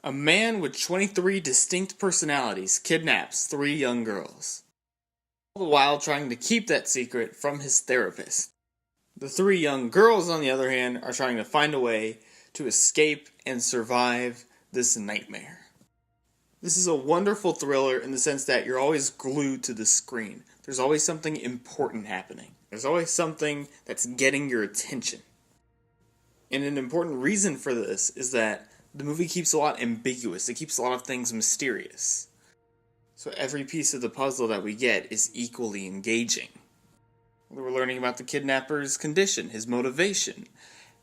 A man with 23 distinct personalities kidnaps 3 young girls, all the while trying to keep that secret from his therapist. The 3 young girls, on the other hand, are trying to find a way to escape and survive this nightmare. This is a wonderful thriller in the sense that you're always glued to the screen. There's always something important happening. There's always something that's getting your attention. And an important reason for this is that the movie keeps a lot ambiguous. It keeps a lot of things mysterious. So every piece of the puzzle that we get is equally engaging. We're learning about the kidnapper's condition, his motivation,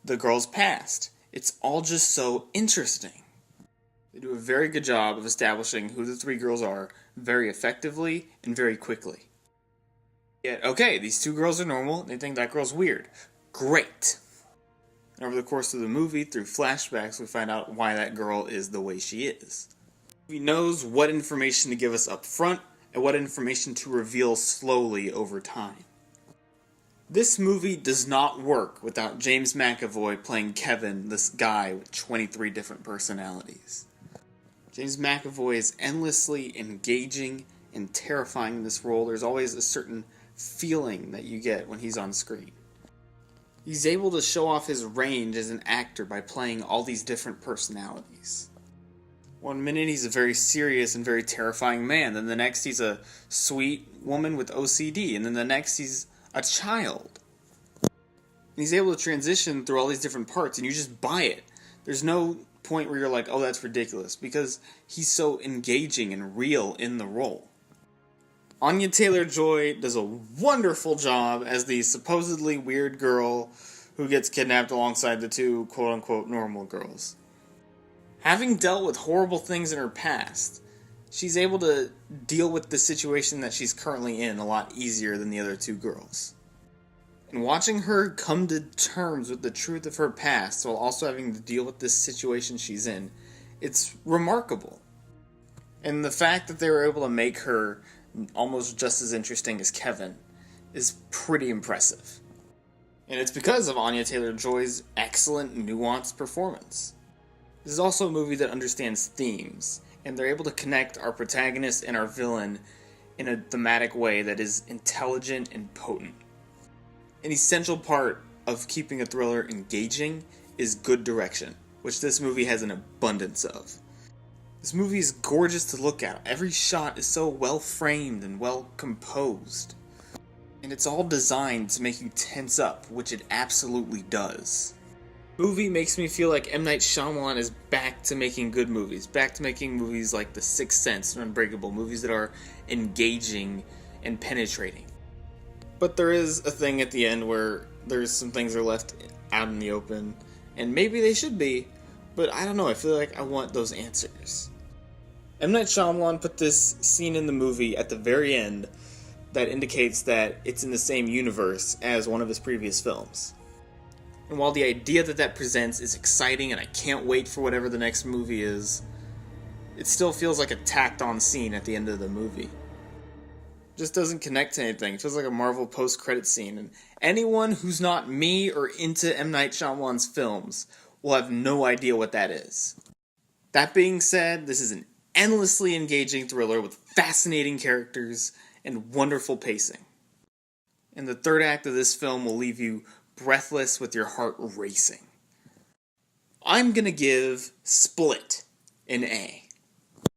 the girl's past. It's all just so interesting. They do a very good job of establishing who the 3 girls are very effectively and very quickly. Yet, okay, these 2 girls are normal, and they think that girl's weird. Great! And over the course of the movie, through flashbacks, we find out why that girl is the way she is. He knows what information to give us up front, and what information to reveal slowly over time. This movie does not work without James McAvoy playing Kevin, this guy with 23 different personalities. James McAvoy is endlessly engaging and terrifying in this role. There's always a certain feeling that you get when he's on screen. He's able to show off his range as an actor by playing all these different personalities. One minute he's a very serious and very terrifying man, then the next he's a sweet woman with OCD, and then the next he's a child. And he's able to transition through all these different parts, and you just buy it. There's no point where you're like, oh, that's ridiculous, because he's so engaging and real in the role. Anya Taylor-Joy does a wonderful job as the supposedly weird girl who gets kidnapped alongside the 2 quote-unquote normal girls. Having dealt with horrible things in her past, she's able to deal with the situation that she's currently in a lot easier than the other 2 girls. And watching her come to terms with the truth of her past while also having to deal with this situation she's in, it's remarkable. And the fact that they were able to make her almost just as interesting as Kevin is pretty impressive. And it's because of Anya Taylor-Joy's excellent, nuanced performance. This is also a movie that understands themes, and they're able to connect our protagonist and our villain in a thematic way that is intelligent and potent. An essential part of keeping a thriller engaging is good direction, which this movie has an abundance of. This movie is gorgeous to look at. Every shot is so well framed and well composed. And it's all designed to make you tense up, which it absolutely does. The movie makes me feel like M. Night Shyamalan is back to making good movies, back to making movies like The Sixth Sense and Unbreakable, movies that are engaging and penetrating. But there is a thing at the end where there's some things that are left out in the open, and maybe they should be, but I don't know, I feel like I want those answers. M. Night Shyamalan put this scene in the movie at the very end that indicates that it's in the same universe as one of his previous films. And while the idea that presents is exciting and I can't wait for whatever the next movie is, it still feels like a tacked-on scene at the end of the movie. It just doesn't connect to anything. It feels like a Marvel post-credit scene, and anyone who's not me or into M. Night Shyamalan's films will have no idea what that is. That being said, this is an endlessly engaging thriller with fascinating characters and wonderful pacing. And the third act of this film will leave you breathless with your heart racing. I'm gonna give Split an A.